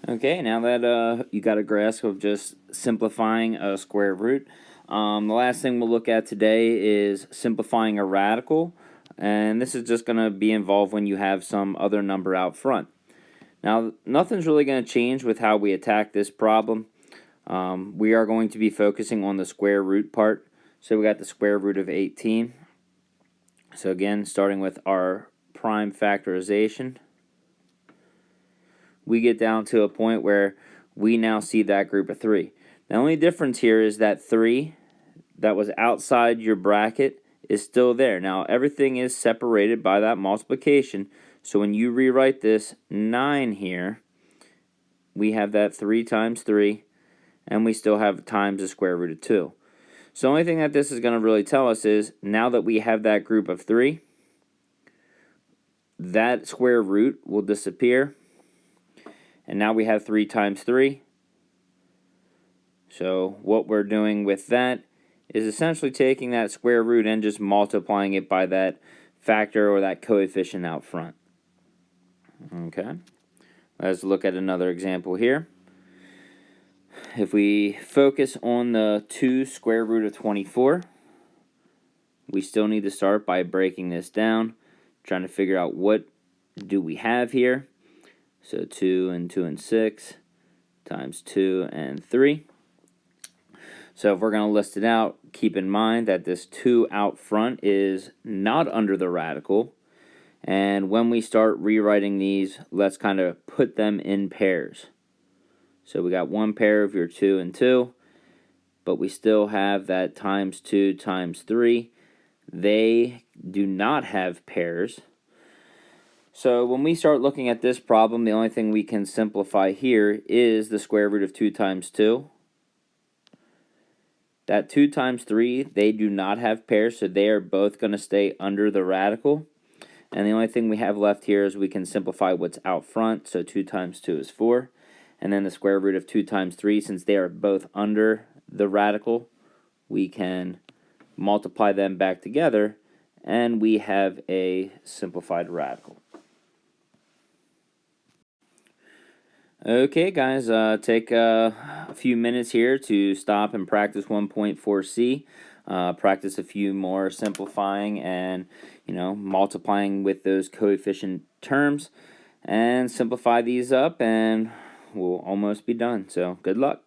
Okay, now that you got a grasp of just simplifying a square root, the last thing we'll look at today is simplifying a radical, and this is just going to be involved when you have some other number out front. Now, nothing's really going to change with how we attack this problem. We are going to be focusing on the square root part. So we got the square root of 18. So again, starting with our prime factorization, we get down to a point where we now see that group of 3. The only difference here is that 3 that was outside your bracket is still there. Now everything is separated by that multiplication, so when you rewrite this 9 here, we have that 3 times 3, and we still have times the square root of 2. So the only thing that this is going to really tell us is, now that we have that group of 3, that square root will disappear, and now we have 3 times 3. So what we're doing with that is essentially taking that square root and just multiplying it by that factor or that coefficient out front. Okay, let's look at another example here. If we focus on the 2 square root of 24, we still need to start by breaking this down, trying to figure out what do we have here. So 2 and 2 and 6 times 2 and 3. So if we're going to list it out, keep in mind that this 2 out front is not under the radical. And when we start rewriting these, let's kind of put them in pairs. So we got one pair of your 2 and 2, but we still have that times 2 times 3. They do not have pairs. So when we start looking at this problem, the only thing we can simplify here is the square root of 2 times 2. That 2 times 3, they do not have pairs, so they are both going to stay under the radical. And the only thing we have left here is we can simplify what's out front, so 2 times 2 is 4. And then the square root of 2 times 3, since they are both under the radical, we can multiply them back together, and we have a simplified radical. Okay, guys, take a few minutes here to stop and practice 1.4c. Practice a few more simplifying and, multiplying with those coefficient terms, and simplify these up, and we'll almost be done. So, good luck.